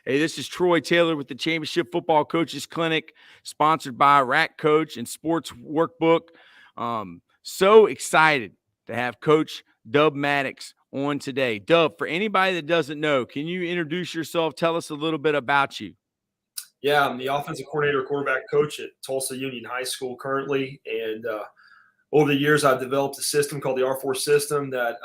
Hey, this is Troy Taylor with the Championship Football Coaches Clinic, sponsored by Rack Coach and Sports Workbook. So excited to have Coach Dub Maddox on today. Dub, for anybody that doesn't know, can you introduce yourself? Tell us a little bit about you. Yeah, I'm the offensive coordinator, quarterback coach at Tulsa Union High School currently. And over the years, I've developed a system called the R4 system that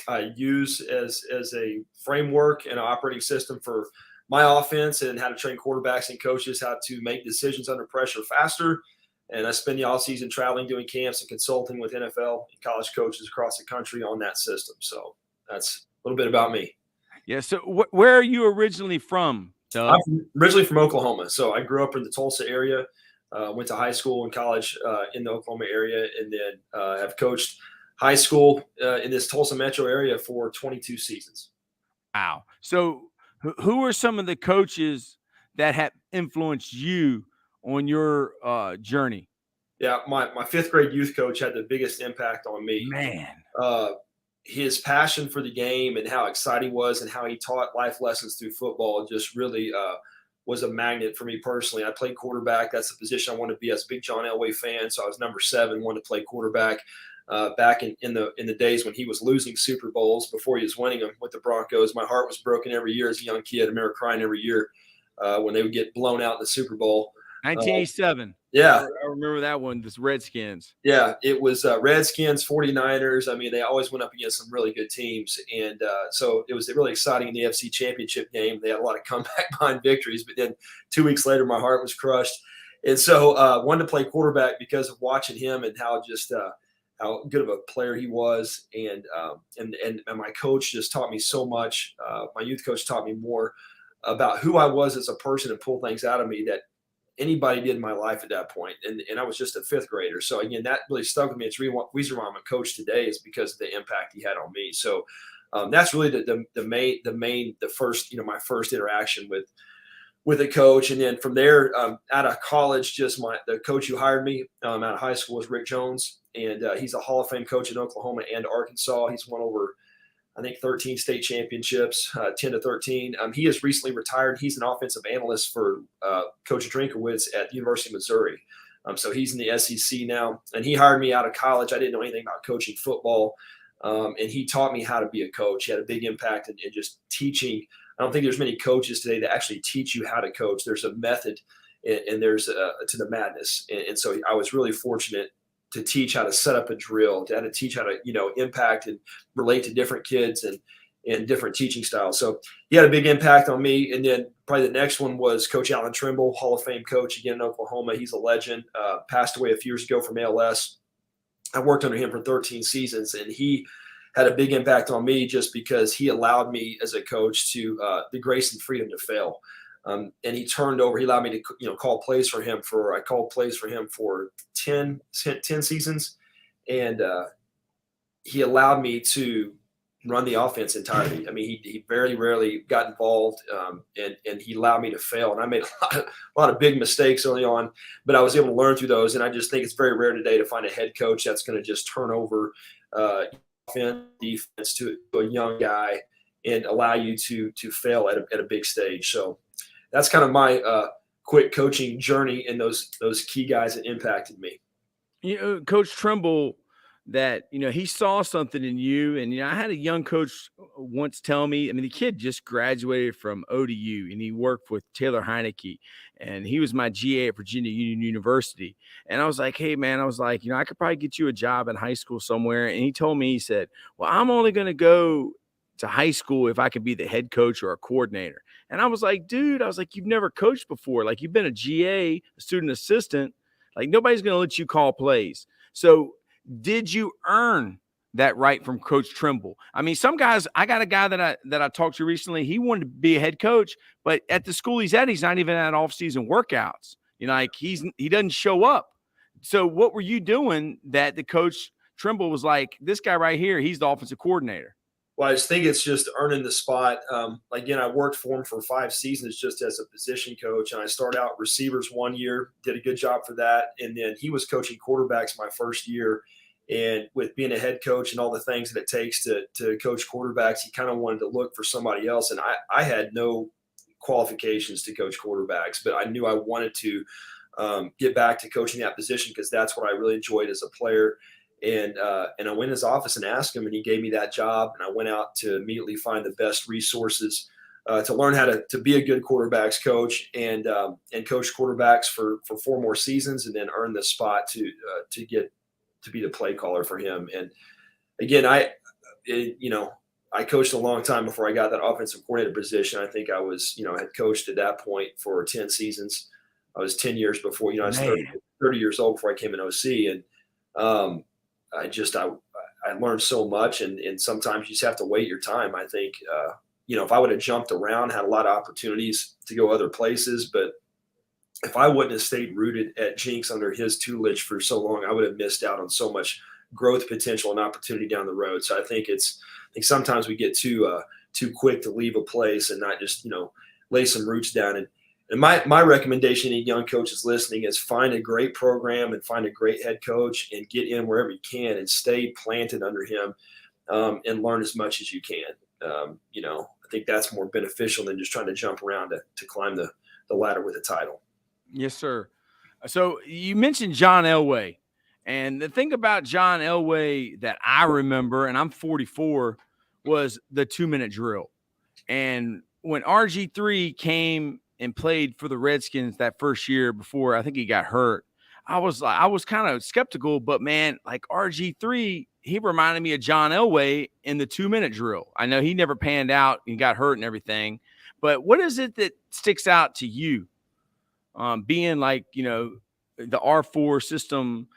I use as a framework and an operating system for my offense and how to train quarterbacks and coaches how to make decisions under pressure faster. And I spend the off season traveling, doing camps and consulting with NFL and college coaches across the country on that system. So that's a little bit about me. Yeah. So where are you originally from, Dub? I'm originally from Oklahoma. So I grew up in the Tulsa area, went to high school and college in the Oklahoma area, and then have coached high school in this Tulsa metro area for 22 seasons. Wow. So who are some of the coaches that have influenced you on your journey? Yeah, my fifth grade youth coach had the biggest impact on me. Man. His passion for the game and how exciting he was and how he taught life lessons through football just really was a magnet for me personally. I played quarterback. That's the position I wanted to be. As a big John Elway fan, so I was number 7, wanted to play quarterback. Back in the days when he was losing Super Bowls before he was winning them with the Broncos, my heart was broken every year as a young kid. I remember crying every year when they would get blown out in the Super Bowl. 1987. Yeah. I remember that one, this Redskins. Yeah, it was Redskins, 49ers. I mean, they always went up against some really good teams. And so it was really exciting in the FC Championship game. They had a lot of comeback behind victories, but then 2 weeks later, my heart was crushed. And so wanted to play quarterback because of watching him and how good of a player he was. And my coach just taught me so much. My youth coach taught me more about who I was as a person and pull things out of me that anybody did in my life at that point. And I was just a 5th grader. So again, that really stuck with me. It's the reason why I'm a coach today is because of the impact he had on me. So that's really the first, my first interaction with a coach. And then from there, out of college, the coach who hired me out of high school was Rick Jones. And he's a Hall of Fame coach in Oklahoma and Arkansas. He's won over, I think, 13 state championships, 10 to 13. He has recently retired. He's an offensive analyst for Coach Drinkowitz at the University of Missouri. So he's in the SEC now. And he hired me out of college. I didn't know anything about coaching football. And he taught me how to be a coach. He had a big impact in just teaching. I don't think there's many coaches today that actually teach you how to coach. There's a method and there's to the madness. And so I was really fortunate to teach how to set up a drill, to teach how to, impact and relate to different kids and different teaching styles. So he had a big impact on me. And then probably the next one was Coach Alan Trimble, Hall of Fame coach again in Oklahoma. He's a legend, passed away a few years ago from ALS. I worked under him for 13 seasons, and he had a big impact on me just because he allowed me as a coach to the grace and freedom to fail. And he allowed me to, call plays for him I called plays for him for 10 seasons. And he allowed me to run the offense entirely. I mean, he very rarely got involved, and he allowed me to fail. And I made a lot of big mistakes early on, but I was able to learn through those. And I just think it's very rare today to find a head coach that's going to just turn over offense, defense to a young guy and allow you to fail at a big stage. So that's kind of my quick coaching journey and those key guys that impacted me. Coach Trimble, that, he saw something in you. And, I had a young coach once tell me, the kid just graduated from ODU and he worked with Taylor Heineke, and he was my GA at Virginia Union University. And I was like, hey, man, I could probably get you a job in high school somewhere. And he told me, he said, well, I'm only going to go to high school if I could be the head coach or a coordinator. And I was like, dude, you've never coached before. Like, you've been a GA, a student assistant. Like, nobody's going to let you call plays. So did you earn that right from Coach Trimble? Some guys, I got a guy that I talked to recently. He wanted to be a head coach, but at the school he's at, he's not even at off-season workouts. He doesn't show up. So what were you doing that the Coach Trimble was like, this guy right here, he's the offensive coordinator? Well, I just think it's just earning the spot. Again, I worked for him for 5 seasons just as a position coach, and I started out receivers 1 year, did a good job for that, and then he was coaching quarterbacks my first year. And with being a head coach and all the things that it takes to coach quarterbacks, he kind of wanted to look for somebody else, and I had no qualifications to coach quarterbacks, but I knew I wanted to get back to coaching that position because that's what I really enjoyed as a player. And I went in his office and asked him, and he gave me that job. And I went out to immediately find the best resources to learn how to be a good quarterbacks coach and coach quarterbacks for 4 more seasons, and then earn the spot to get to be the play caller for him. And again, I coached a long time before I got that offensive coordinator position. I think I was, had coached at that point for 10 seasons. I was 10 years before, I was 30 years old before I came in OC. And I learned so much, and sometimes you just have to wait your time. I think, if I would have jumped around, had a lot of opportunities to go other places, but if I wouldn't have stayed rooted at Jenks under his tutelage for so long, I would have missed out on so much growth potential and opportunity down the road. So I think sometimes we get too quick to leave a place and not just, lay some roots down. And my recommendation to young coaches listening is find a great program and find a great head coach and get in wherever you can and stay planted under him and learn as much as you can. I think that's more beneficial than just trying to jump around to climb the ladder with a title. Yes, sir. So you mentioned John Elway. And the thing about John Elway that I remember, and I'm 44, was the 2-minute drill. And when RG3 came and played for the Redskins that first year before I think he got hurt, I was kind of skeptical, but man, like RG3, he reminded me of John Elway in the 2-minute drill. I know he never panned out and got hurt and everything, but what is it that sticks out to you? Being like, the R4 system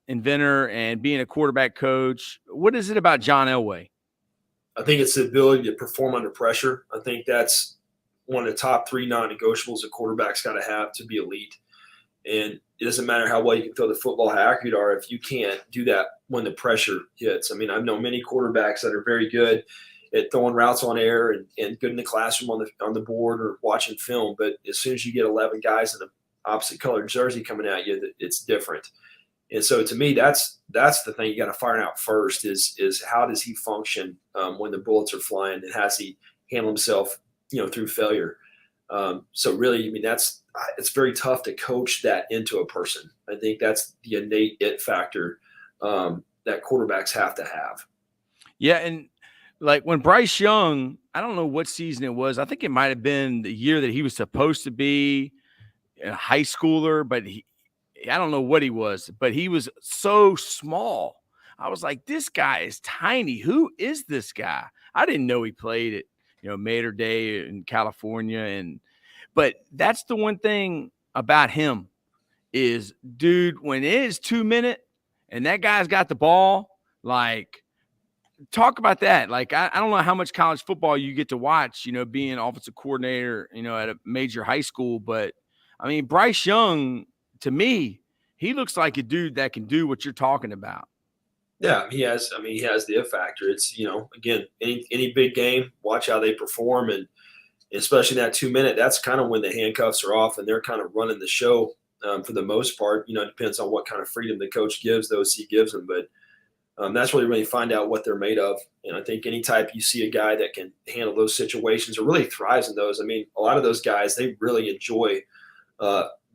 inventor and being a quarterback coach, what is it about John Elway? I think it's the ability to perform under pressure. I think that's one of the top 3 non-negotiables a quarterback's got to have to be elite. And it doesn't matter how well you can throw the football, how accurate you are, if you can't do that when the pressure hits. I mean, I've known many quarterbacks that are very good at throwing routes on air and good in the classroom on the board or watching film. But as soon as you get 11 guys in an opposite colored jersey coming at you, it's different. And so to me, that's the thing you got to find out first is how does he function when the bullets are flying, and has he handle himself, through failure. So really, I mean, it's very tough to coach that into a person. I think that's the innate it factor that quarterbacks have to have. Yeah. And like when Bryce Young, I don't know what season it was. I think it might've been the year that he was supposed to be a high schooler, but I don't know what he was, but he was so small. I was like, this guy is tiny. Who is this guy? I didn't know he played at, Mater Dei in California. But that's the one thing about him is, dude, when it is 2 minute and that guy's got the ball, like, talk about that. Like, I don't know how much college football you get to watch, being offensive coordinator, at a major high school. But I mean, Bryce Young, to me, he looks like a dude that can do what you're talking about. Yeah, he has the it factor. It's, again, any big game, watch how they perform. And especially in that 2 minute, that's kind of when the handcuffs are off and they're kind of running the show for the most part. It depends on what kind of freedom the coach gives, the OC gives them. But that's where you really find out what they're made of. And I think any type you see a guy that can handle those situations or really thrives in those. I mean, a lot of those guys, they really enjoy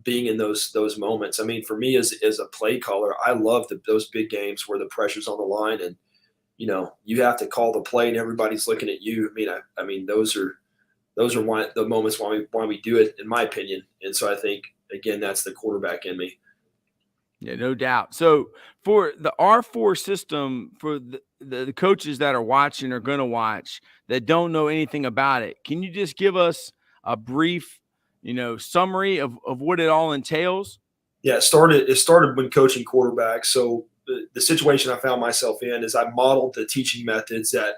being in those moments. I mean, for me as a play caller, I love those big games where the pressure's on the line and, you have to call the play and everybody's looking at you. I mean, those are the moments why we do it, in my opinion. And so I think, again, that's the quarterback in me. Yeah, no doubt. So for the R4 system, for the coaches that are watching or going to watch that don't know anything about it, can you just give us a brief summary of what it all entails? Yeah, it started when coaching quarterbacks. So the situation I found myself in is I modeled the teaching methods that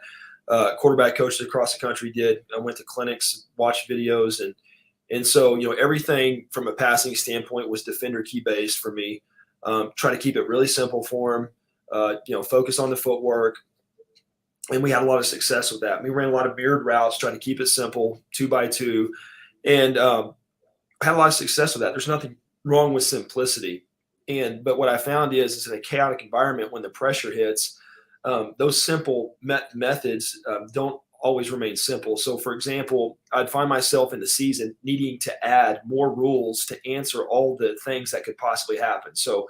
quarterback coaches across the country did. I went to clinics, watched videos, and so everything from a passing standpoint was defender key based for me. Try to keep it really simple for them. Focus on the footwork, and we had a lot of success with that. We ran a lot of mirrored routes, trying to keep it simple, 2x2. And had a lot of success with that. There's nothing wrong with simplicity. But what I found is in a chaotic environment, when the pressure hits, those simple methods don't always remain simple. So, for example, I'd find myself in the season needing to add more rules to answer all the things that could possibly happen. So,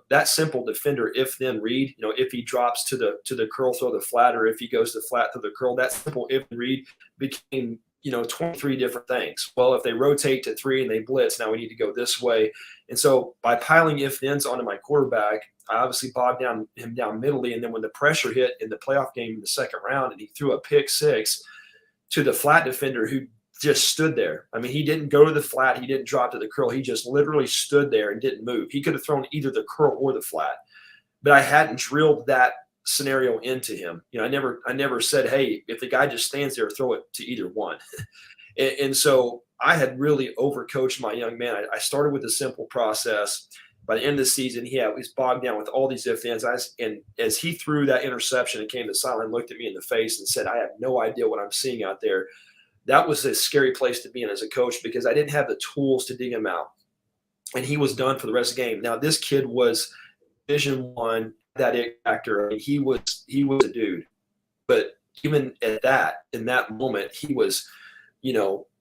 that simple defender if then read, if he drops to the curl, throw the flat, or if he goes to flat, throw the curl, that simple if and read became 23 different things. Well, if they rotate to 3 and they blitz, now we need to go this way. And so by piling if-thens onto my quarterback, I obviously bogged him down mentally. And then when the pressure hit in the playoff game in the second round and he threw a pick 6 to the flat defender who just stood there. I mean, he didn't go to the flat. He didn't drop to the curl. He just literally stood there and didn't move. He could have thrown either the curl or the flat, but I hadn't drilled that scenario into him. I never said, hey, if the guy just stands there, throw it to either one. and so I had really overcoached my young man. I started with a simple process. By the end of the season, he was bogged down with all these if-thens. And as he threw that interception and came to sideline, looked at me in the face and said, I have no idea what I'm seeing out there. That was a scary place to be in as a coach because I didn't have the tools to dig him out. And he was done for the rest of the game. Now, this kid was Division I, that it factor. I mean, he was a dude. But even at that, in that moment, he was,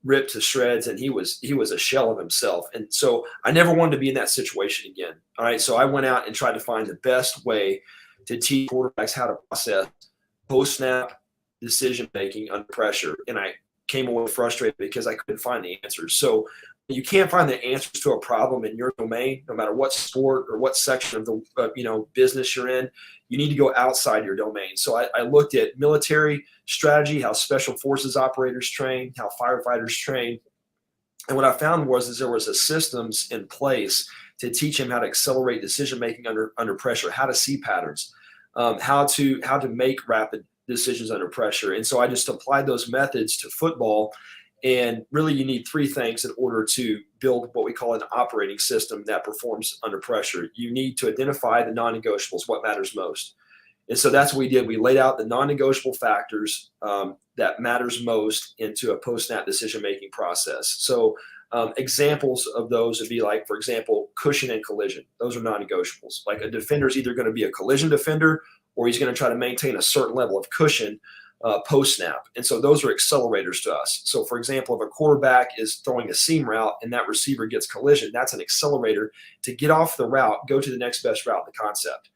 ripped to shreds, and he was a shell of himself. And so I never wanted to be in that situation again. All right. So I went out and tried to find the best way to teach quarterbacks how to process post-snap decision-making under pressure. And I came away frustrated because I couldn't find the answers. So you can't find the answers to a problem in your domain, no matter what sport or what section of the business you're in. You need to go outside your domain. So I looked at military strategy, how special forces operators train, how firefighters train. And what I found was there was a systems in place to teach him how to accelerate decision-making under pressure, how to see patterns, how to make rapid decisions under pressure. And so I just applied those methods to football. And really, you need 3 things in order to build what we call an operating system that performs under pressure. You need to identify the non-negotiables, what matters most. And so that's what we did. We laid out the non-negotiable factors that matters most into a post-snap decision-making process. So examples of those would be like, for example, cushion and collision. Those are non-negotiables. Like a defender is either going to be a collision defender or he's going to try to maintain a certain level of cushion post-snap. And so those are accelerators to us. So, for example, if a quarterback is throwing a seam route and that receiver gets collision, that's an accelerator to get off the route, go to the next best route, the concept.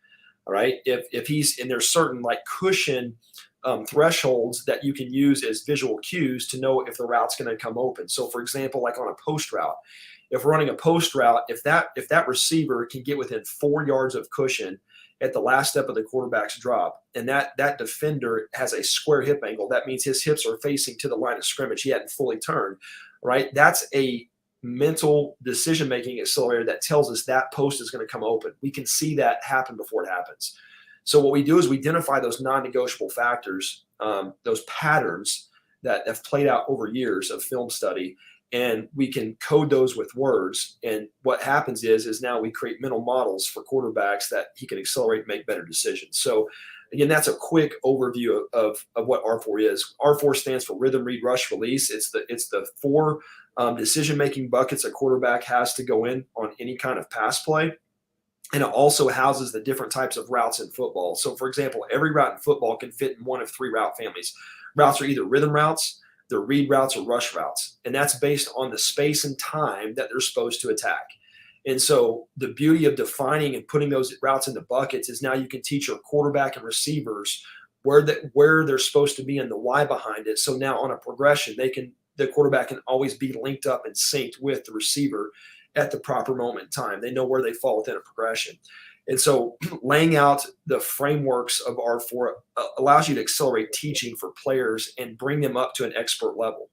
All right. If he's – and there's certain like cushion thresholds that you can use as visual cues to know if the route's going to come open. So, for example, like on a post route, if we're running a post route, if that receiver can get within 4 yards of cushion at the last step of the quarterback's drop, and that defender has a square hip angle, that means his hips are facing to the line of scrimmage. He hadn't fully turned, right? That's a mental decision-making accelerator that tells us that post is going to come open. We can see that happen before it happens. So what we do is we identify those non-negotiable factors, those patterns that have played out over years of film study, and we can code those with words. And what happens is now we create mental models for quarterbacks that he can accelerate and make better decisions. So again, that's a quick overview of what R4 is. R4 stands for rhythm, read, rush, release. It's the 4 decision-making buckets a quarterback has to go in on any kind of pass play. And it also houses the different types of routes in football. So for example, every route in football can fit in one of 3 route families. Routes are either rhythm routes, they're read routes, or rush routes. And that's based on the space and time that they're supposed to attack. And so the beauty of defining and putting those routes into buckets is now you can teach your quarterback and receivers where they're supposed to be and the why behind it. So now on a progression, the quarterback can always be linked up and synced with the receiver at the proper moment in time. They know where they fall within a progression. And so laying out the frameworks of R4 allows you to accelerate teaching for players and bring them up to an expert level.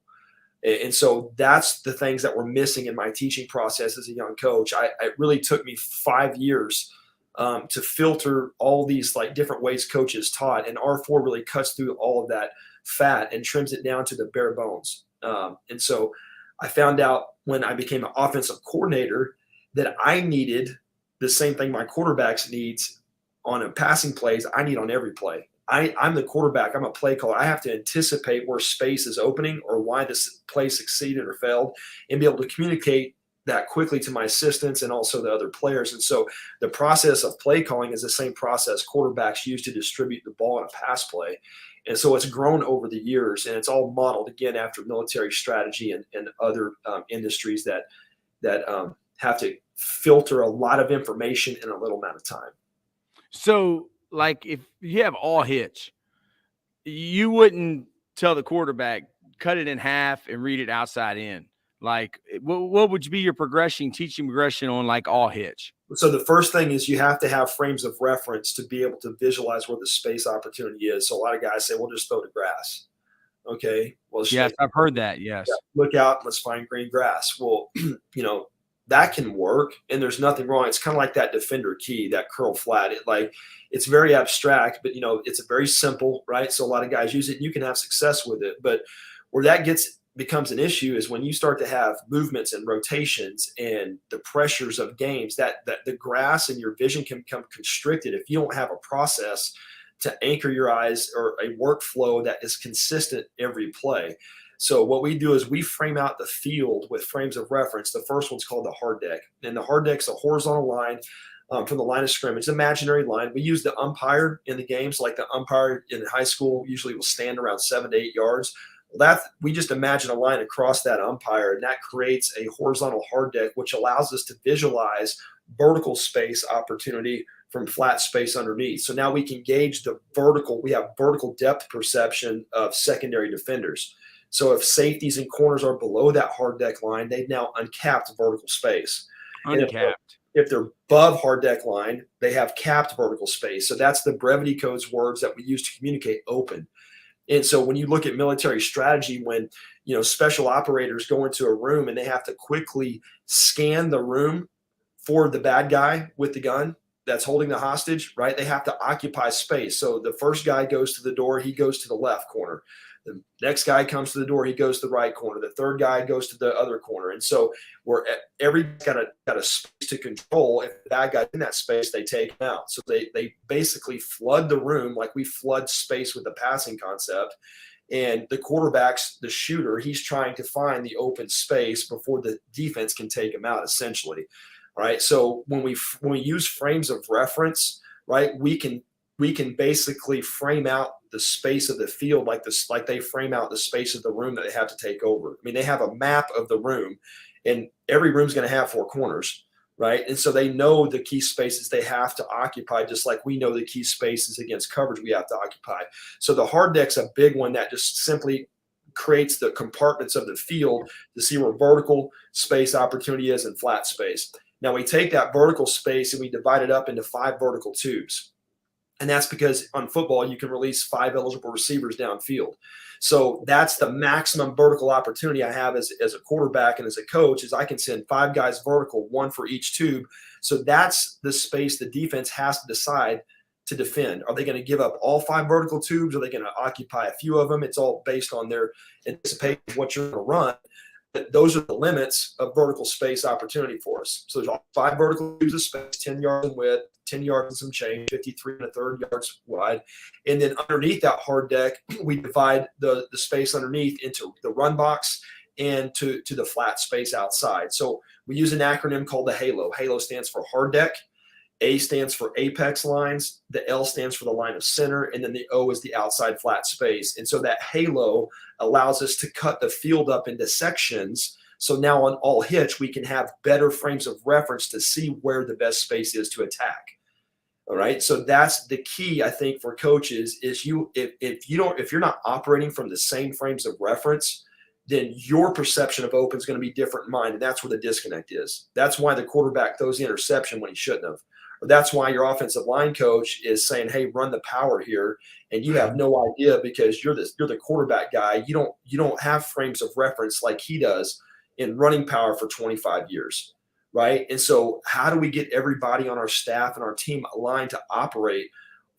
And so that's the things that were missing in my teaching process as a young coach. It really took me 5 years to filter all these like different ways coaches taught. And R4 really cuts through all of that fat and trims it down to the bare bones. And so I found out when I became an offensive coordinator that I needed the same thing my quarterbacks needs on a passing plays, I need on every play. I'm the quarterback. I'm a play caller. I have to anticipate where space is opening or why this play succeeded or failed and be able to communicate that quickly to my assistants and also the other players. And so the process of play calling is the same process quarterbacks use to distribute the ball in a pass play. And so it's grown over the years, and it's all modeled again after military strategy and other industries that have to filter a lot of information in a little amount of time. So, like, if you have all hitch, you wouldn't tell the quarterback, cut it in half and read it outside in. Like, what would be your teaching progression on like all hitch? So the first thing is you have to have frames of reference to be able to visualize where the space opportunity is. So a lot of guys say, well, just throw to grass. Okay. Well, yes, I've heard that. Yes. Yeah, look out, let's find green grass. Well, that can work, and there's nothing wrong. It's kind of like that defender key, that curl flat. It's very abstract, but it's a very simple, right? So a lot of guys use it, and you can have success with it. But where that becomes an issue is when you start to have movements and rotations and the pressures of games, that the grass and your vision can become constricted if you don't have a process to anchor your eyes or a workflow that is consistent every play. So what we do is we frame out the field with frames of reference. The first one's called the hard deck. And the hard deck's a horizontal line from the line of scrimmage, imaginary line. We use the umpire in the games, like the umpire in high school usually will stand around 7 to 8 yards. Well, we just imagine a line across that umpire, and that creates a horizontal hard deck, which allows us to visualize vertical space opportunity from flat space underneath. So now we can gauge we have vertical depth perception of secondary defenders. So if safeties and corners are below that hard deck line, they've now uncapped vertical space. Uncapped. If they're above hard deck line, they have capped vertical space. So that's the brevity codes words that we use to communicate open. And so when you look at military strategy, when special operators go into a room and they have to quickly scan the room for the bad guy with the gun that's holding the hostage, right? They have to occupy space. So the first guy goes to the door, he goes to the left corner. The next guy comes to the door, he goes to the right corner. The third guy goes to the other corner. And so everybody's got a space to control. If the bad guy's in that space, they take him out. So they basically flood the room like we flood space with the passing concept. And the quarterback's the shooter. He's trying to find the open space before the defense can take him out, essentially. All right. So when we use frames of reference, right, we can basically frame out the space of the field like they frame out the space of the room that they have to take over. I mean, they have a map of the room, and every room's going to have 4 corners, right? And so they know the key spaces they have to occupy, just like we know the key spaces against coverage we have to occupy. So the hard deck's a big one that just simply creates the compartments of the field to see where vertical space opportunity is and flat space. Now we take that vertical space and we divide it up into 5 vertical tubes. And that's because on football, you can release 5 eligible receivers downfield. So that's the maximum vertical opportunity I have as a quarterback and as a coach, is I can send 5 guys vertical, 1 for each tube. So that's the space the defense has to decide to defend. Are they going to give up all 5 vertical tubes? Are they going to occupy a few of them? It's all based on their anticipation of what you're going to run. But those are the limits of vertical space opportunity for us. So there's 5 vertical tubes of space, 10 yards in width, 10 yards and some change, 53 1/3 yards wide. And then underneath that hard deck, we divide the space underneath into the run box and to the flat space outside. So we use an acronym called the HALO. HALO stands for hard deck. A stands for apex lines. The L stands for the line of center. And then the O is the outside flat space. And so that HALO allows us to cut the field up into sections. So now on all hitch, we can have better frames of reference to see where the best space is to attack. All right. So that's the key, I think, for coaches is if you're not operating from the same frames of reference, then your perception of open is going to be different than mine. And that's where the disconnect is. That's why the quarterback throws the interception when he shouldn't have. Or that's why your offensive line coach is saying, hey, run the power here. And you have no idea because you're the quarterback guy. You don't have frames of reference like he does in running power for 25 years. Right. And so how do we get everybody on our staff and our team aligned to operate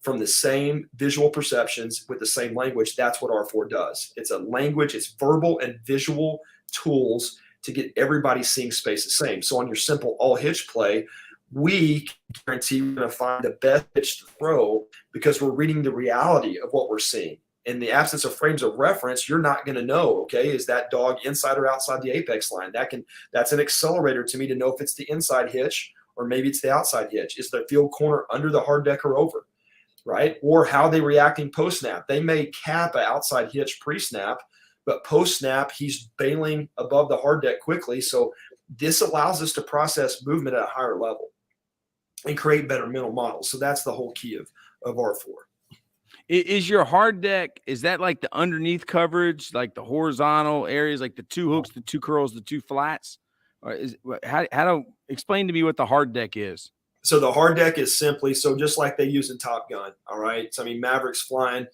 from the same visual perceptions with the same language? That's what R4 does. It's a language, it's verbal and visual tools to get everybody seeing space the same. So on your simple all hitch play, we guarantee we're going to find the best pitch to throw because we're reading the reality of what we're seeing. In the absence of frames of reference, you're not going to know, okay, is that dog inside or outside the apex line? That's an accelerator to me to know if it's the inside hitch or maybe it's the outside hitch. Is the field corner under the hard deck or over, right? Or how they reacting post-snap. They may cap an outside hitch pre-snap, but post-snap, he's bailing above the hard deck quickly. So this allows us to process movement at a higher level and create better mental models. So that's the whole key of R4. Is your hard deck, is that like the underneath coverage, like the horizontal areas, like the 2 hooks, the 2 curls, the 2 flats? Or how to explain to me what the hard deck is? So the hard deck is simply, so just like they use in Top Gun, all right? So, I mean, Maverick's flying.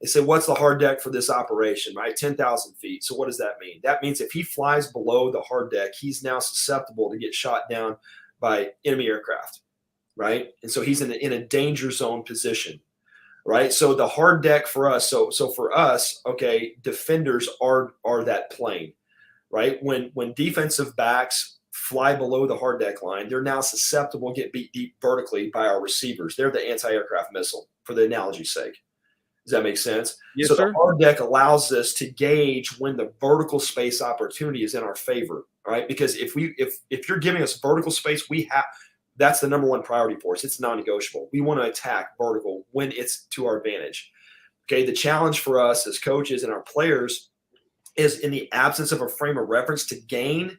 They say, what's the hard deck for this operation, right? 10,000 feet. So what does that mean? That means if he flies below the hard deck, he's now susceptible to get shot down by enemy aircraft, right? And so he's in a danger zone position, right? So the hard deck for us, so for us, okay, defenders are that plane, right? When defensive backs fly below the hard deck line, they're now susceptible to get beat deep vertically by our receivers. They're the anti-aircraft missile, for the analogy's sake. Does that make sense? Yes, so sir. The hard deck allows us to gauge when the vertical space opportunity is in our favor, right? Because if you're giving us vertical space, that's the number one priority for us. It's non-negotiable. We want to attack vertical when it's to our advantage. Okay, the challenge for us as coaches and our players is, in the absence of a frame of reference, to gauge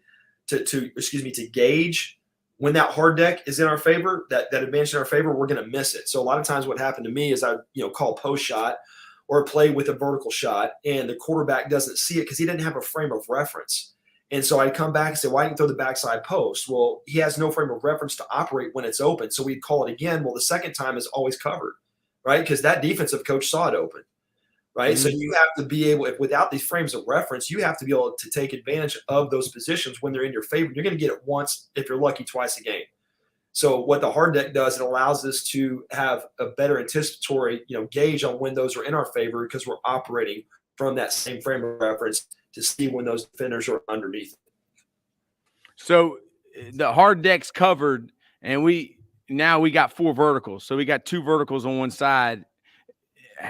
when that hard deck is in our favor, that advantage in our favor, we're going to miss it. So a lot of times what happened to me is I call post shot or play with a vertical shot, and the quarterback doesn't see it because he didn't have a frame of reference. And so I'd come back and say, why didn't you throw the backside post? Well, he has no frame of reference to operate when it's open. So we'd call it again. Well, the second time is always covered, right? Because that defensive coach saw it open, right? Mm-hmm. So you have to be able, without these frames of reference, you have to be able to take advantage of those positions when they're in your favor. You're going to get it once, if you're lucky, twice a game. So what the hard deck does, it allows us to have a better anticipatory, gauge on when those are in our favor, because we're operating from that same frame of reference to see when those defenders are underneath. So the hard deck's covered, and we got 4 verticals. So we got 2 verticals on one side.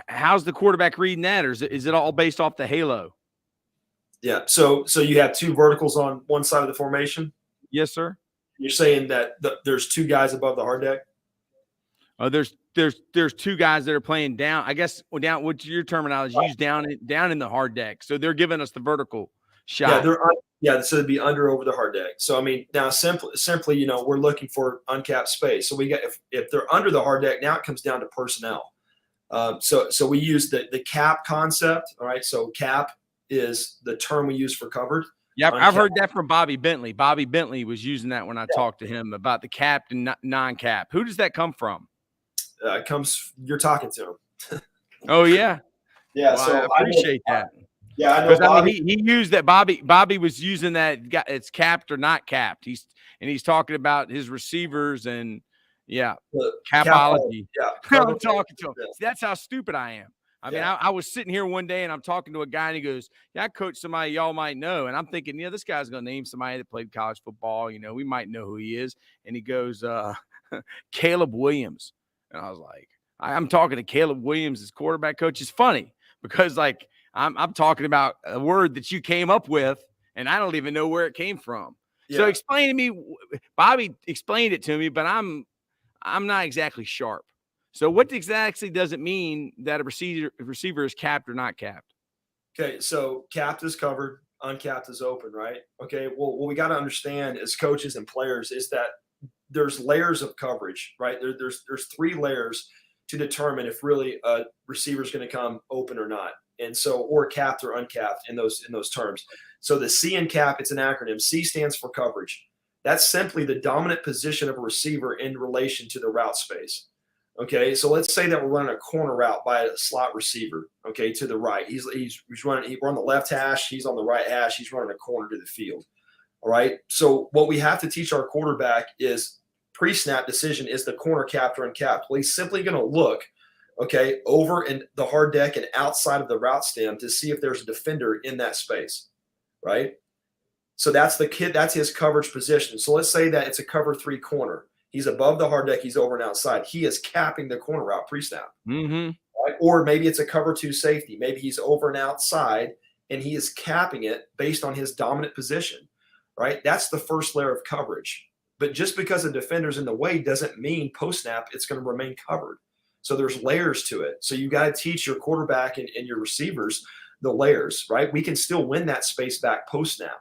How's the quarterback reading that, or is it all based off the halo? Yeah. So you have 2 verticals on one side of the formation? Yes, sir. You're saying that there's 2 guys above the hard deck? There's 2 guys that are playing down. I guess down. What's your terminology? Use down in the hard deck. So they're giving us the vertical shot. So it'd be under over the hard deck. So I mean, now simply, we're looking for uncapped space. So we got if they're under the hard deck, now it comes down to personnel. So we use the cap concept. All right. So cap is the term we use for covered. Yeah, I've heard that from Bobby Bentley. Bobby Bentley was using that when I talked to him about the capped and non-cap. Who does that come from? You're talking to him. Oh yeah. Yeah. Well, so I appreciate that. Yeah, I know. Because he used that. Bobby was using that. It's capped or not capped. He's talking about his receivers and capology. Yeah, I'm talking to him. See, that's how stupid I am. I mean, I was sitting here one day and I'm talking to a guy and he goes, "Yeah, I coach somebody y'all might know," and I'm thinking, this guy's gonna name somebody that played college football. We might know who he is. And he goes, Caleb Williams, and I was like, I'm talking to Caleb Williams as quarterback coach. It's funny because I'm talking about a word that you came up with, and I don't even know where it came from. Yeah. So explain to me. Bobby explained it to me, but I'm not exactly sharp. So what exactly does it mean that a receiver is capped or not capped? Okay, so capped is covered, uncapped is open, right? Okay, well, what we got to understand as coaches and players is that there's layers of coverage, right? There's 3 layers to determine if really a receiver is going to come open or not. And so, or capped or uncapped in those terms. So the C in cap, it's an acronym. C stands for coverage. That's simply the dominant position of a receiver in relation to the route space. Okay, so let's say that we're running a corner route by a slot receiver. Okay, to the right, we're on the left hash. He's on the right hash. He's running a corner to the field. All right. So what we have to teach our quarterback is pre-snap decision: is the corner capped or uncapped? Well, he's simply going to look, okay, over in the hard deck and outside of the route stem to see if there's a defender in that space, right? So that's his coverage position. So let's say that it's a cover 3 corner. He's above the hard deck. He's over and outside. He is capping the corner route pre-snap. Mm-hmm. Right? Or maybe it's a cover 2 safety. Maybe he's over and outside and he is capping it based on his dominant position, right? That's the first layer of coverage. But just because a defender's in the way doesn't mean post-snap it's going to remain covered. So there's layers to it. So you got to teach your quarterback and your receivers the layers, right? We can still win that space back post-snap.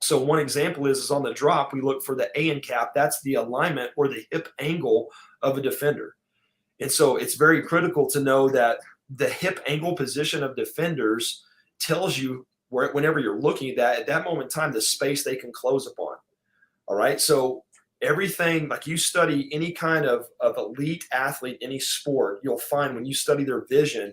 So one example is on the drop, we look for the A and cap. That's the alignment or the hip angle of a defender. And so it's very critical to know that the hip angle position of defenders tells you whenever you're looking at that, at that moment in time, the space they can close upon. All right. So everything, like you study any kind of elite athlete, any sport, you'll find when you study their vision,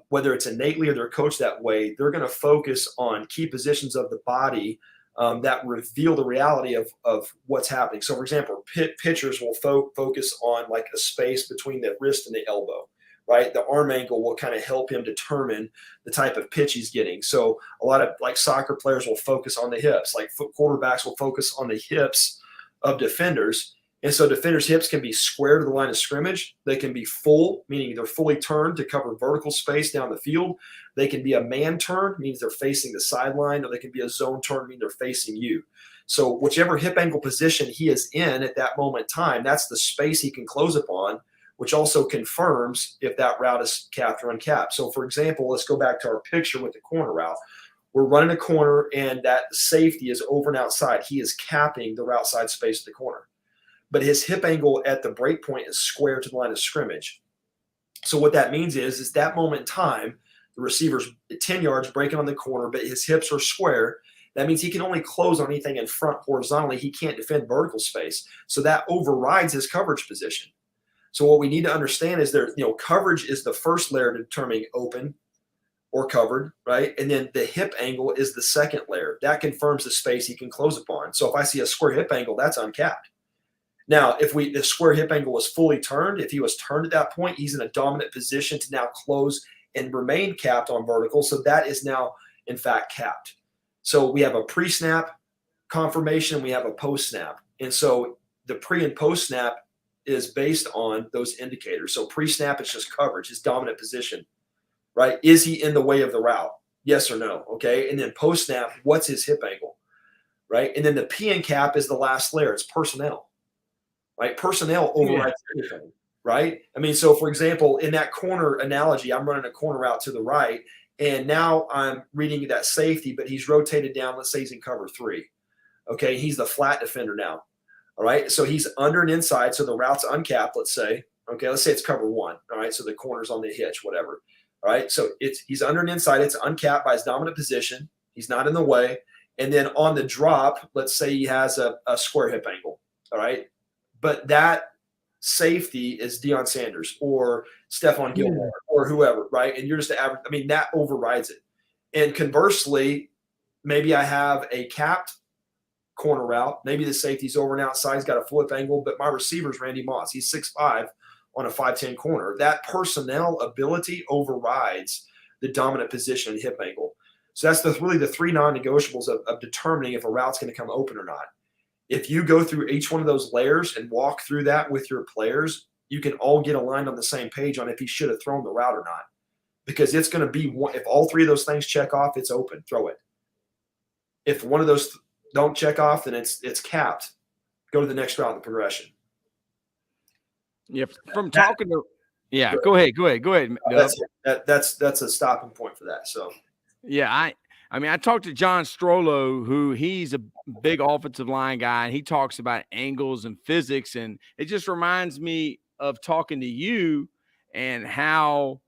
whether it's innately or they're coached that way, they're going to focus on key positions of the body that reveal the reality of what's happening. So, for example, pitchers will focus on like a space between the wrist and the elbow, right? The arm angle will kind of help him determine the type of pitch he's getting. So a lot of like soccer players will focus on the hips, like quarterbacks will focus on the hips of defenders. And so defenders' hips can be square to the line of scrimmage. They can be full, meaning they're fully turned to cover vertical space down the field. They can be a man turn, means they're facing the sideline, or they can be a zone turn, meaning they're facing you. So whichever hip angle position he is in at that moment in time, that's the space he can close upon, which also confirms if that route is capped or uncapped. So, for example, let's go back to our picture with the corner route. We're running a corner, and that safety is over and outside. He is capping the route side space of the corner. But his hip angle at the break point is square to the line of scrimmage. So what that means is that moment in time, the receiver's 10 yards breaking on the corner, but his hips are square. That means he can only close on anything in front horizontally. He can't defend vertical space. So that overrides his coverage position. So what we need to understand is coverage is the first layer to determine open or covered, right? And then the hip angle is the second layer. That confirms the space he can close upon. So if I see a square hip angle, that's uncapped. Now, if the square hip angle was fully turned, if he was turned at that point, he's in a dominant position to now close and remain capped on vertical. So that is now, in fact, capped. So we have a pre-snap confirmation. We have a post-snap. And so the pre and post-snap is based on those indicators. So pre-snap is just coverage, his dominant position, right? Is he in the way of the route? Yes or no? Okay. And then post-snap, what's his hip angle, right? And then the P and cap is the last layer. It's personnel. Right? Personnel overrides anything, right? I mean, so for example, in that corner analogy, I'm running a corner route to the right, and now I'm reading that safety, but he's rotated down. Let's say he's in cover 3. Okay, he's the flat defender now. All right, so he's under and inside, so the route's uncapped, let's say. Okay, let's say it's cover 1. All right, so the corner's on the hitch, whatever. All right, so he's under and inside. It's uncapped by his dominant position. He's not in the way. And then on the drop, let's say he has a square hip angle. All right. But that safety is Deion Sanders or Stephon Gilmore or whoever, right? And you're just the average. I mean, that overrides it. And conversely, maybe I have a capped corner route. Maybe the safety's over and outside. He's got a flip angle, but my receiver's Randy Moss. He's 6'5" on a 5'10" corner. That personnel ability overrides the dominant position and hip angle. So that's really the 3 non-negotiables of determining if a route's going to come open or not. If you go through each one of those layers and walk through that with your players, you can all get aligned on the same page on if he should have thrown the route or not. Because it's going to be one, if all 3 of those things check off, it's open, throw it. If one of those don't check off, then it's capped. Go to the next route in the progression. Yeah, from talking to go ahead. That's a stopping point for that. So yeah, I mean, I talked to John Strollo, who he's a big offensive line guy, and he talks about angles and physics. And it just reminds me of talking to you and how,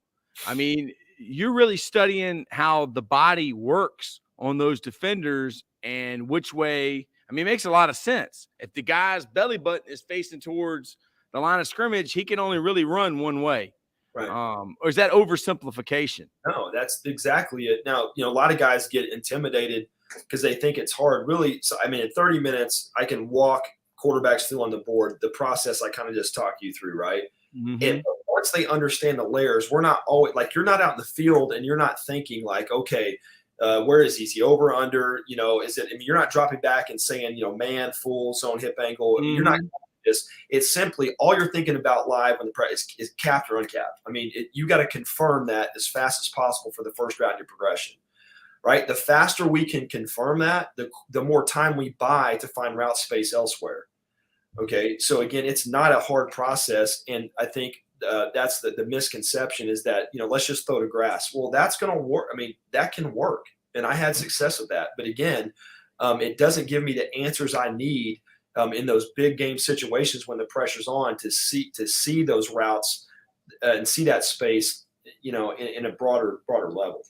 I mean, you're really studying how the body works on those defenders and which way. I mean, it makes a lot of sense. If the guy's belly button is facing towards the line of scrimmage, he can only really run one way. Right. Or is that oversimplification? No, that's exactly it. Now, a lot of guys get intimidated because they think it's hard. Really, so I mean, in 30 minutes, I can walk quarterbacks through on the board the process I kind of just talked you through, right? Mm-hmm. And once they understand the layers, we're not always like you're not out in the field and you're not thinking like, okay, where is he? Is he over, under? Is it? I mean, you're not dropping back and saying, man, full zone, hip angle. Mm-hmm. You're not. this. It's simply all you're thinking about live when the press is capped or uncapped. I mean, you got to confirm that as fast as possible for the first round of your progression, right? The faster we can confirm that, the more time we buy to find route space elsewhere. Okay, so again, it's not a hard process, and I think that's the misconception is that, let's just throw to grass. Well, that's going to work. I mean, that can work, and I had success with that. But again, it doesn't give me the answers I need in those big game situations when the pressure's on to see those routes and see that space, in a broader level.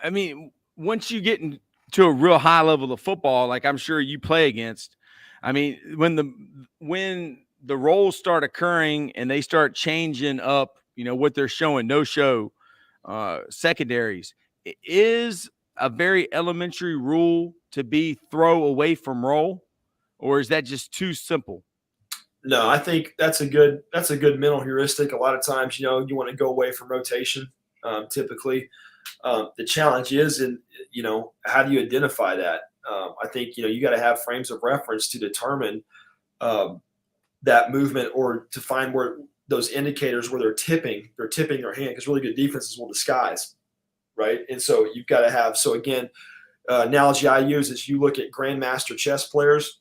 I mean, once you get into a real high level of football, like I'm sure you play against, I mean, when the roles start occurring and they start changing up, what they're showing, no show, secondaries, it is a very elementary rule to be throw away from roll, or is that just too simple? No, I think that's a good mental heuristic. A lot of times, you want to go away from rotation, typically. The challenge is how do you identify that? I think, you got to have frames of reference to determine that movement, or to find where those indicators where they're tipping their hand, because really good defenses will disguise, right? And so you've got to have, so again, analogy I use is you look at grandmaster chess players,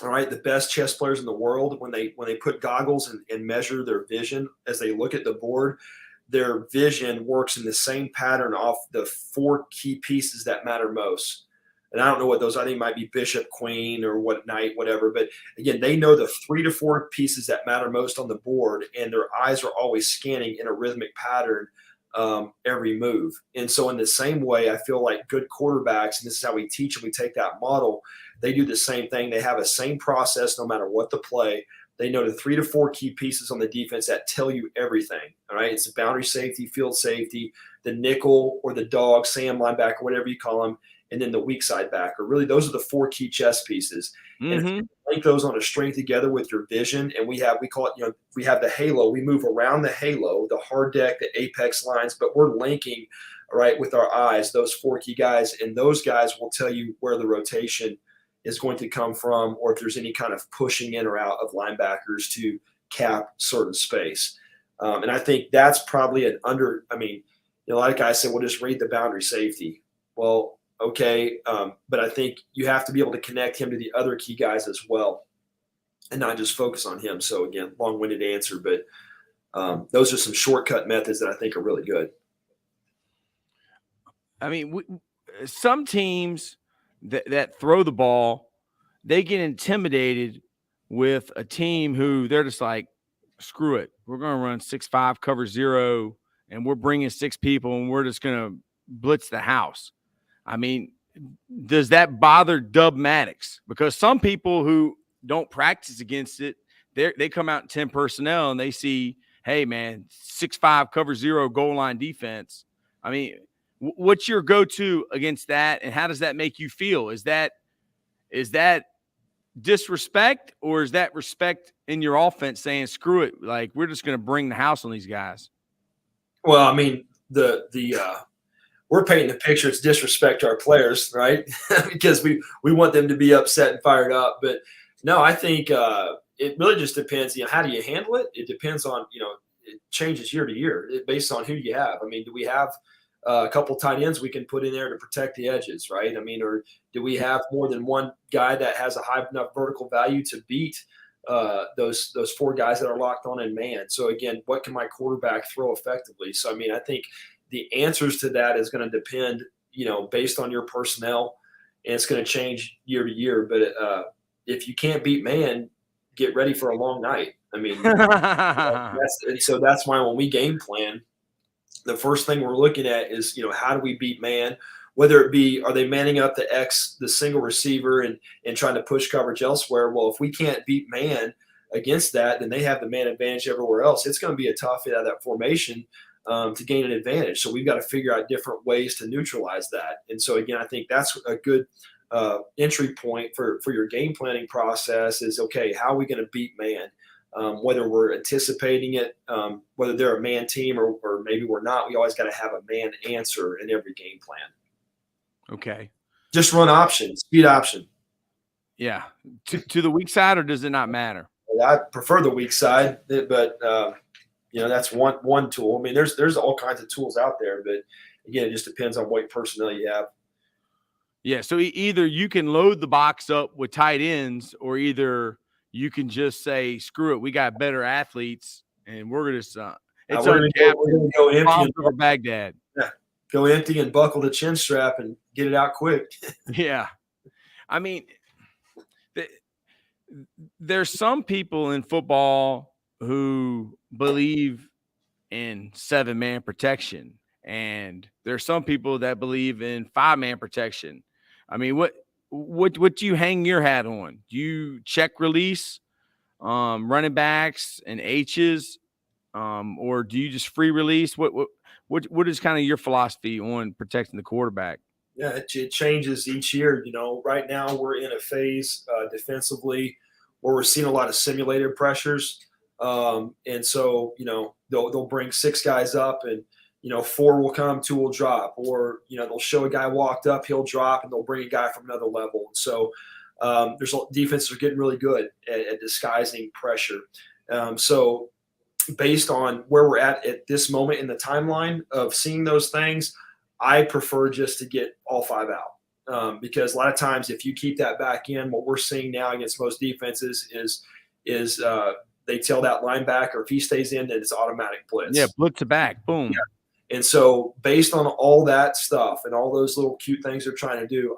all right, the best chess players in the world, when they put goggles and measure their vision as they look at the board, their vision works in the same pattern off the 4 key pieces that matter most. And I don't know what those, I think might be bishop, queen, or what knight, whatever. But again, they know the 3 to 4 pieces that matter most on the board, and their eyes are always scanning in a rhythmic pattern every move. And so in the same way, I feel like good quarterbacks, and this is how we teach them, we take that model, they do the same thing. They have a same process no matter what the play. They know the 3 to 4 key pieces on the defense that tell you everything. All right. It's the boundary safety, field safety, the nickel or the dog, Sam linebacker, whatever you call them, and then the weak side backer. Really, those are the 4 key chess pieces. Mm-hmm. And if you link those on a string together with your vision, and we call it, we have the halo. We move around the halo, the hard deck, the apex lines, but we're linking, all right, with our eyes, those 4 key guys, and those guys will tell you where the rotation is going to come from, or if there's any kind of pushing in or out of linebackers to cap certain space. And I think that's probably a lot of guys say, well, just read the boundary safety. Well, okay, but I think you have to be able to connect him to the other key guys as well and not just focus on him. So again, long-winded answer, but those are some shortcut methods that I think are really good. I mean, some teams that throw the ball, they get intimidated with a team who they're just like, screw it. We're going to run 6-5 cover 0, and we're bringing 6 people, and we're just going to blitz the house. I mean, does that bother Dub Maddox? Because some people who don't practice against it, they come out in 10 personnel and they see, hey, man, 6-5 cover 0 goal line defense. I mean, what's your go-to against that, and how does that make you feel? Is that disrespect, or is that respect in your offense saying, screw it, like we're just going to bring the house on these guys? Well, I mean, we're painting the picture. It's disrespect to our players, right? Because we want them to be upset and fired up. But no, I think it really just depends. How do you handle it? It depends on, it changes year to year based on who you have. I mean, do we have a couple tight ends we can put in there to protect the edges, right? I mean, or do we have more than one guy that has a high enough vertical value to beat those 4 guys that are locked on in man? So again, what can my quarterback throw effectively? So I mean, I think the answers to that is going to depend, based on your personnel, and it's going to change year to year. But if you can't beat man, get ready for a long night. I mean, that's why when we game plan, the first thing we're looking at is, how do we beat man? Whether it be, are they manning up the single receiver and trying to push coverage elsewhere? Well, if we can't beat man against that, then they have the man advantage everywhere else. It's going to be a tough fit out of that formation to gain an advantage. So we've got to figure out different ways to neutralize that. And so again, I think that's a good entry point for your game planning process is, okay, how are we going to beat man? Whether we're anticipating it, whether they're a man team or maybe we're not, we always got to have a man answer in every game plan. Okay. Just run option, speed option. Yeah. To the weak side, or does it not matter? I prefer the weak side, but that's one tool. I mean, there's all kinds of tools out there, but again, it just depends on what personnel you have. Yeah, so either you can load the box up with tight ends, or either you can just say, "Screw it, we got better athletes, and we're gonna it's We're uncapped gonna go empty and over Baghdad." yeah, go empty and buckle the chin strap and get it out quick. Yeah, I mean, there's some people in football who believe in 7-man protection, and there's some people that believe in 5-man protection. I mean, what do you hang your hat on? Do you check release running backs and H's, or do you just free release? What is kind of your philosophy on protecting the quarterback? Yeah, it changes each year. Right now we're in a phase defensively where we're seeing a lot of simulated pressures. And so, they'll bring 6 guys up and, 4 will come, 2 will drop, or, they'll show a guy walked up, he'll drop, and they'll bring a guy from another level. And so defenses are getting really good at disguising pressure. So based on where we're at this moment in the timeline of seeing those things, I prefer just to get all 5 out. Because a lot of times if you keep that back in, what we're seeing now against most defenses is they tell that linebacker if he stays in, then it's automatic blitz. Yeah, blitz to back, boom. Yeah. And so based on all that stuff and all those little cute things they're trying to do,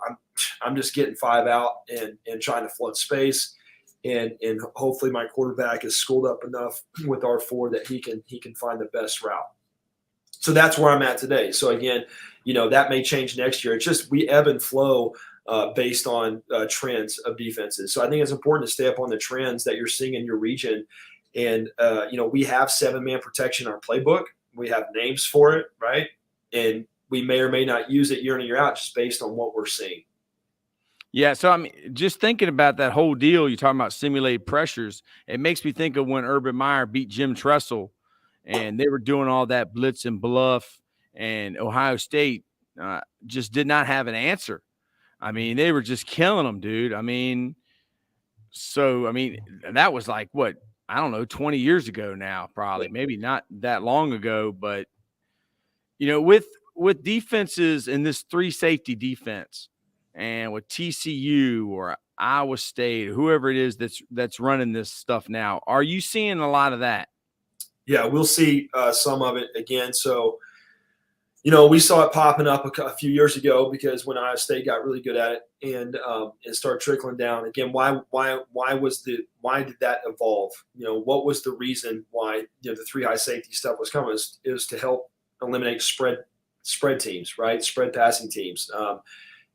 I'm just getting 5 out and trying to flood space. And hopefully my quarterback is schooled up enough with our 4 that he can find the best route. So that's where I'm at today. So again, that may change next year. It's just we ebb and flow based on trends of defenses. So I think it's important to stay up on the trends that you're seeing in your region. And, we have 7-man protection in our playbook. We have names for it, right? And we may or may not use it year in and year out just based on what we're seeing. Yeah, so I mean, just thinking about that whole deal, you're talking about simulated pressures. It makes me think of when Urban Meyer beat Jim Tressel, and they were doing all that blitz and bluff, and Ohio State just did not have an answer. I mean, they were just killing them, dude. I mean, that was like what, I don't know, 20 years ago now, probably, maybe not that long ago, but with defenses in this 3 safety defense, and with TCU or Iowa State, whoever it is that's running this stuff now, are you seeing a lot of that? Yeah, we'll see some of it again. So, we saw it popping up a few years ago because when Iowa State got really good at it and started trickling down. Again, why did that evolve? What was the reason why the 3 high safety stuff was coming? It was to help eliminate spread teams, right? Spread passing teams.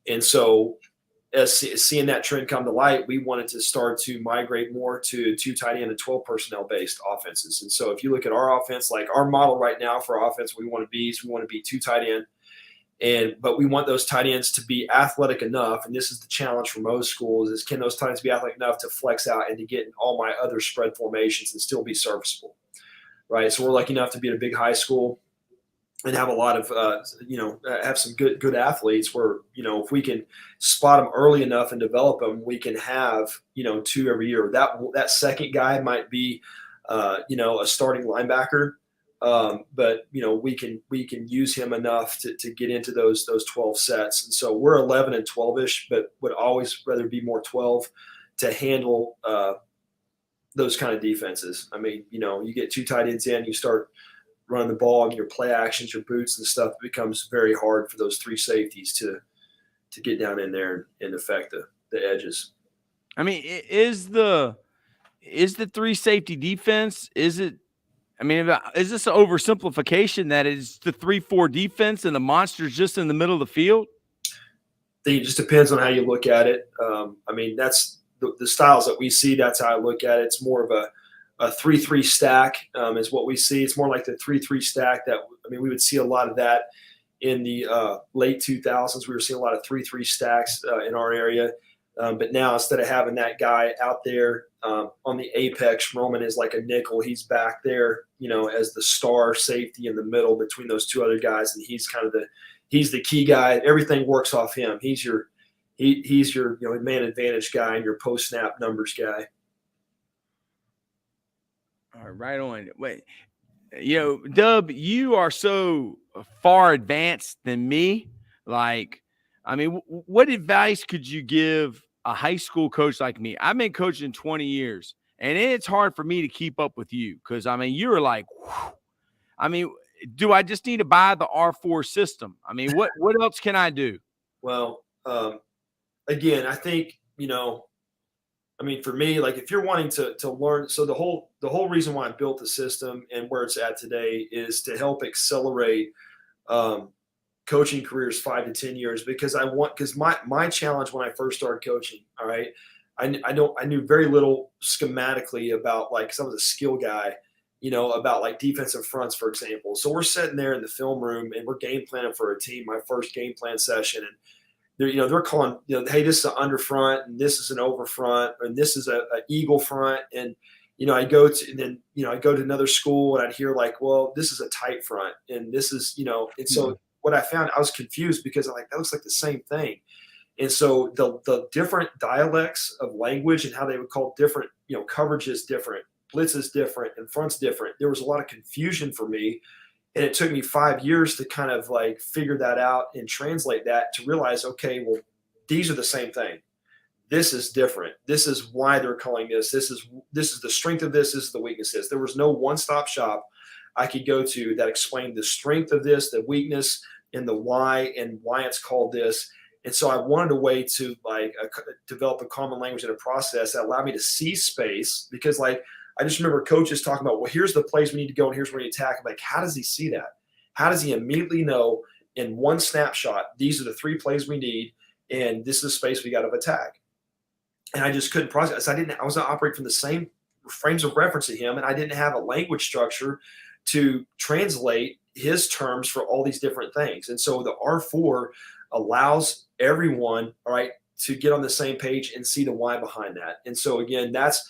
And so as seeing that trend come to light, we wanted to start to migrate more to 2 tight end and 12 personnel based offenses. And so if you look at our offense, like our model right now for offense, we want to be 2 tight end. But we want those tight ends to be athletic enough. And this is the challenge for most schools is can those tight ends be athletic enough to flex out and to get in all my other spread formations and still be serviceable, right? So we're lucky enough to be at a big high school and have a lot of, have some good athletes where, if we can spot them early enough and develop them, we can have, 2 every year. That second guy might be, a starting linebacker. But, we can use him enough to get into those 12 sets. And so we're 11 and 12-ish, but would always rather be more 12 to handle those kind of defenses. I mean, you get 2 tight ends in, you start running the ball and your play actions, your boots and stuff, it becomes very hard for those 3 safeties to get down in there and affect the edges. I mean, is the 3 safety defense, is this an oversimplification that it's the 3-4 defense and the monster's just in the middle of the field? It just depends on how you look at it. That's the styles that we see. That's how I look at it. It's more of a 3-3 stack is what we see. It's more like the 3-3 stack we would see a lot of that in the late 2000s. We were seeing a lot of 3-3 stacks in our area. But now instead of having that guy out there on the apex, Roman is like a nickel. He's back there, as the star safety in the middle between those 2 other guys. And he's kind of he's the key guy. Everything works off him. He's your man advantage guy and your post snap numbers guy. Right on. Wait, Dub, you are so far advanced than me. Like, I mean, what advice could you give a high school coach like me? I've been coaching 20 years, and it's hard for me to keep up with you because, I mean, you're like, whew. I mean, do I just need to buy the R4 system? I mean, what else can I do? Well, again, I think, I mean, for me, like if you're wanting to learn, so the whole reason why I built the system and where it's at today is to help accelerate coaching careers 5 to 10 years, because my challenge when I first started coaching, all right, I knew very little schematically about, like, because I was a skill guy, about like defensive fronts, for example. So we're sitting there in the film room and we're game planning for a team, my first game plan session, and they're calling, hey, this is an under front and this is an over front and this is a eagle front. And, I go to another school and I'd hear like, well, this is a tight front and this is, and so what I found, I was confused because I'm like, that looks like the same thing. And so the different dialects of language and how they would call different, coverage is different, blitz is different, and front's different. There was a lot of confusion for me. And it took me 5 years to kind of like figure that out and translate that to realize, okay, well, these are the same thing. This is different. This is why they're calling this. This is the strength of this. This is the weakness of this. There was no one-stop shop I could go to that explained the strength of this, the weakness, and the why, and why it's called this. And so I wanted a way to like develop a common language and a process that allowed me to see space, because like I just remember coaches talking about, well, here's the plays we need to go and here's where we attack. I'm like, how does he see that? How does he immediately know in one snapshot, these are the 3 plays we need and this is the space we got to attack? And I just couldn't process. I was not operating from the same frames of reference to him, and I didn't have a language structure to translate his terms for all these different things. And so the R4 allows everyone, all right, to get on the same page and see the why behind that. And so again, that's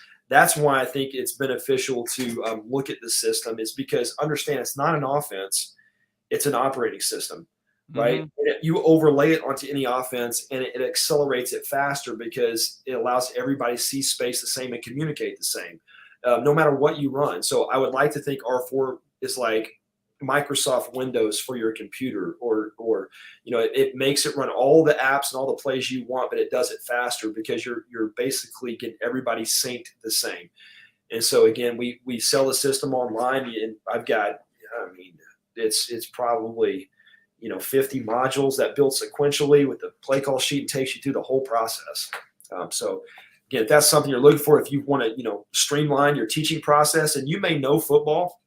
why I think it's beneficial to look at the system, is because understand it's not an offense, it's an operating system, right? Mm-hmm. You overlay it onto any offense and it accelerates it faster because it allows everybody to see space the same and communicate the same, no matter what you run. So I would like to think R4 is like Microsoft Windows for your computer, or it makes it run all the apps and all the plays you want, but it does it faster because you're basically getting everybody synced the same. And so again, we sell the system online, and I've got, I mean, it's probably 50 modules that build sequentially with the play call sheet and takes you through the whole process. So again, if that's something you're looking for, if you want to streamline your teaching process, and you may know football,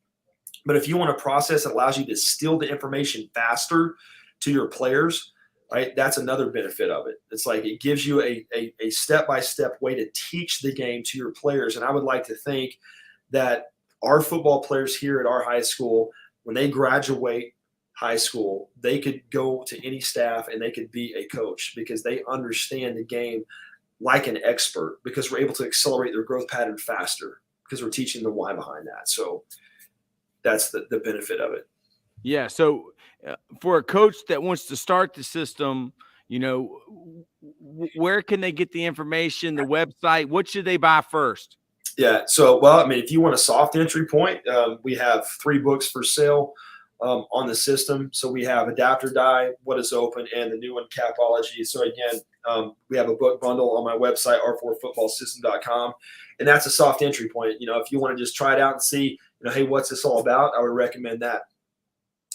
but if you want a process that allows you to steal the information faster to your players, right, that's another benefit of it. It's like it gives you a step-by-step way to teach the game to your players. And I would like to think that our football players here at our high school, when they graduate high school, they could go to any staff and they could be a coach because they understand the game like an expert, because we're able to accelerate their growth pattern faster because we're teaching the why behind that. So that's the benefit of it. Yeah. So for a coach that wants to start the system, where can they get the information, the website? What should they buy first? Yeah. So, well, I mean, if you want a soft entry point, we have 3 books for sale on the system. So we have Adapt or Die, What is Open, and the new one, Capology. So again, we have a book bundle on my website, r4footballsystem.com, and that's a soft entry point. If you want to just try it out and see, hey, what's this all about? I would recommend that.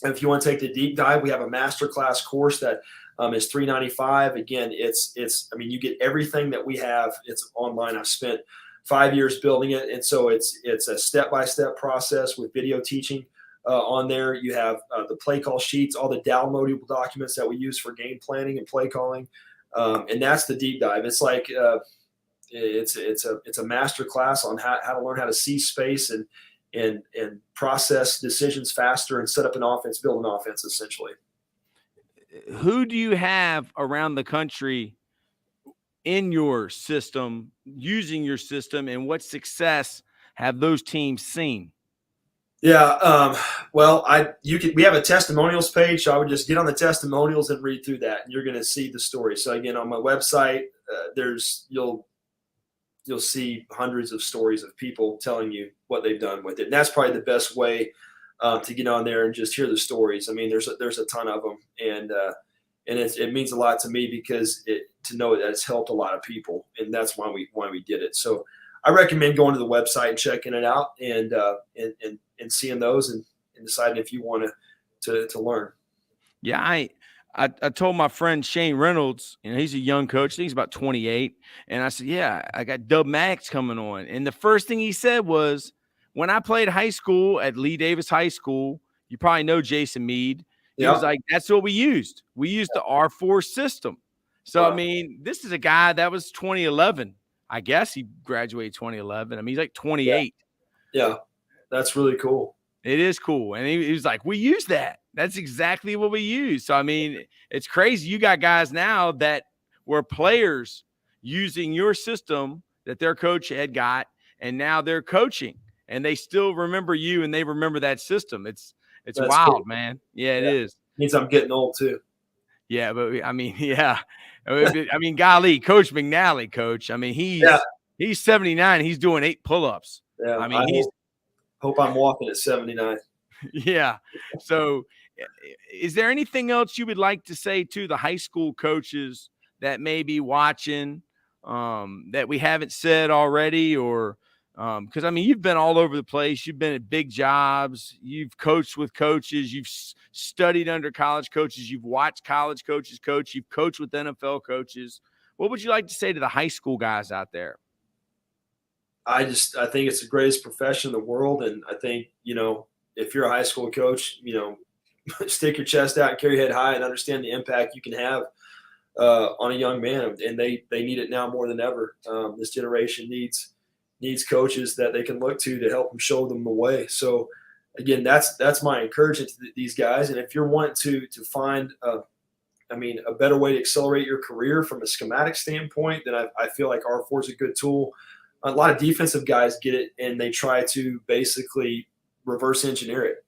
And if you want to take the deep dive, we have a masterclass course that is $395. Again, I mean, you get everything that we have. It's online. I've spent 5 years building it, and so it's a step-by-step process with video teaching on there. You have the play call sheets, all the downloadable documents that we use for game planning and play calling, and that's the deep dive. It's like it's a master class on how to learn how to see space and process decisions faster and set up an offense, build an offense, essentially. Who do you have around the country in your system, using your system, and what success have those teams seen? Yeah. Well, we have a testimonials page, so I would just get on the testimonials and read through that, and you're going to see the story. So again, on my website, you'll see hundreds of stories of people telling you what they've done with it. And that's probably the best way to get on there and just hear the stories. I mean, there's a ton of them, and it means a lot to me because to know that it's helped a lot of people, and that's why we did it. So I recommend going to the website and checking it out and seeing those and deciding if you want to learn. Yeah, I told my friend Shane Reynolds, he's a young coach. I think he's about 28. And I said, yeah, I got Dub Maddox coming on. And the first thing he said was, when I played high school at Lee Davis High School, you probably know Jason Mead. He was like, that's what we used. We used the R4 system. So, I mean, this is a guy that was 2011. I guess he graduated 2011. I mean, he's like 28. Yeah, that's really cool. It is cool. And he was like, we use that. That's exactly what we use. So, I mean, it's crazy. You got guys now that were players using your system that their coach had got, and now they're coaching, and they still remember you, and they remember that system. It's That's wild, cool, man. Yeah, it is. Means I'm getting old too. Yeah, but I mean, yeah. I mean, golly, Coach McNally, coach. I mean, he's 79. He's doing 8 pull-ups. Yeah, I mean, hope I'm walking at 79. Yeah. So is there anything else you would like to say to the high school coaches that may be watching that we haven't said already? Or because, I mean, you've been all over the place. You've been at big jobs. You've coached with coaches. You've studied under college coaches. You've watched college coaches coach. You've coached with NFL coaches. What would you like to say to the high school guys out there? I think it's the greatest profession in the world. And I think, if you're a high school coach, stick your chest out and carry your head high and understand the impact you can have on a young man. And they need it now more than ever. This generation needs coaches that they can look to help them, show them the way. So again, that's my encouragement to these guys. And if you're wanting to find, a better way to accelerate your career from a schematic standpoint, then I feel like R4 is a good tool. A lot of defensive guys get it and they try to basically reverse engineer it,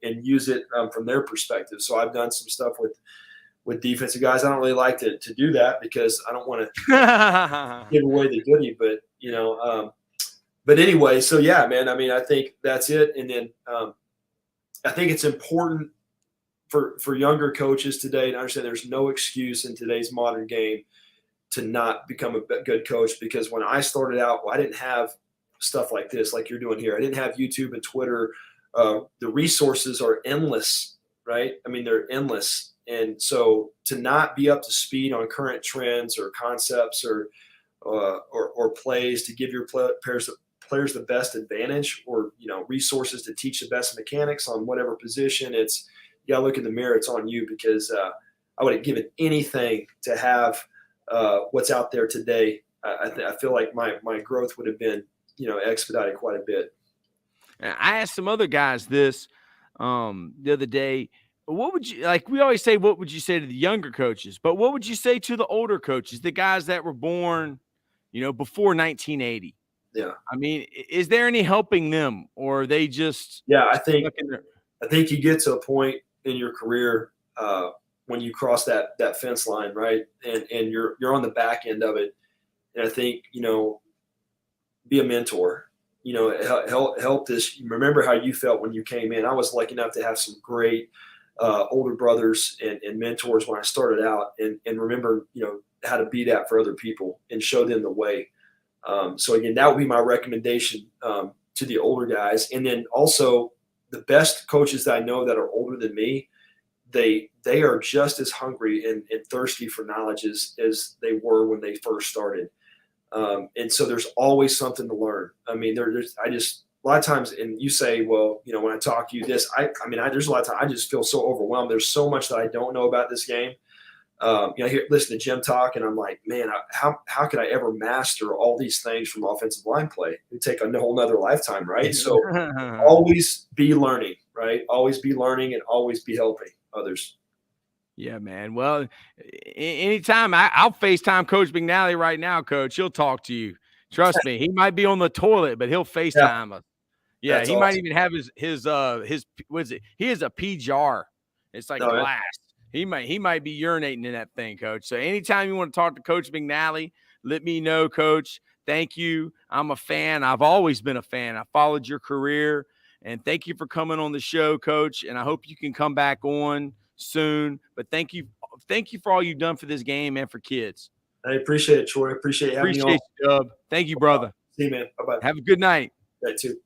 and use it from their perspective. So I've done some stuff with defensive guys. I don't really like to do that because I don't want to give away the goodie, but anyway, so yeah, man, I mean, I think that's it. And then I think it's important for younger coaches today to understand there's no excuse in today's modern game to not become a good coach, because when I started out, I didn't have stuff like this, like you're doing here. I didn't have YouTube and Twitter. The resources are endless, right? I mean, they're endless. And so to not be up to speed on current trends or concepts or plays to give your players the best advantage, or, resources to teach the best mechanics on whatever position, you got to look in the mirror. It's on you, because I would have given anything to have what's out there today. I feel like my growth would have been, expedited quite a bit. I asked some other guys this the other day. What would you, like we always say, what would you say to the younger coaches? But what would you say to the older coaches, the guys that were born, before 1980? Yeah. I mean, is there any helping them, or are they just? Yeah, I think you get to a point in your career when you cross that fence line, right? And you're on the back end of it. And I think, be a mentor, help this. Remember how you felt when you came in. I was lucky enough to have some great older brothers and mentors when I started out, and remember, how to be that for other people and show them the way. So again, that would be my recommendation to the older guys. And then also the best coaches that I know that are older than me, they are just as hungry and thirsty for knowledge as they were when they first started. And so there's always something to learn. I mean, there's a lot of times, and you say, well, when I talk to you this, there's a lot of times I just feel so overwhelmed. There's so much that I don't know about this game. Listen to Jim talk, and I'm like, man, how could I ever master all these things from offensive line play? It'd take a whole nother lifetime, right? So always be learning, right? Always be learning and always be helping others. Yeah, man. Well, anytime I'll FaceTime Coach McNally right now, Coach. He'll talk to you. Trust me. He might be on the toilet, but he'll FaceTime us. Yeah, that's awesome. Might even have his what is it? He has a pee jar. It's like glass. He might be urinating in that thing, Coach. So anytime you want to talk to Coach McNally, let me know, Coach. Thank you. I'm a fan. I've always been a fan. I followed your career, and thank you for coming on the show, Coach. And I hope you can come back on soon. But thank you for all you've done for this game and for kids. I appreciate it, Troy. I appreciate having me on. Appreciate you, Dub. Thank you, brother. See you, man. Bye-bye. Have a good night. That too.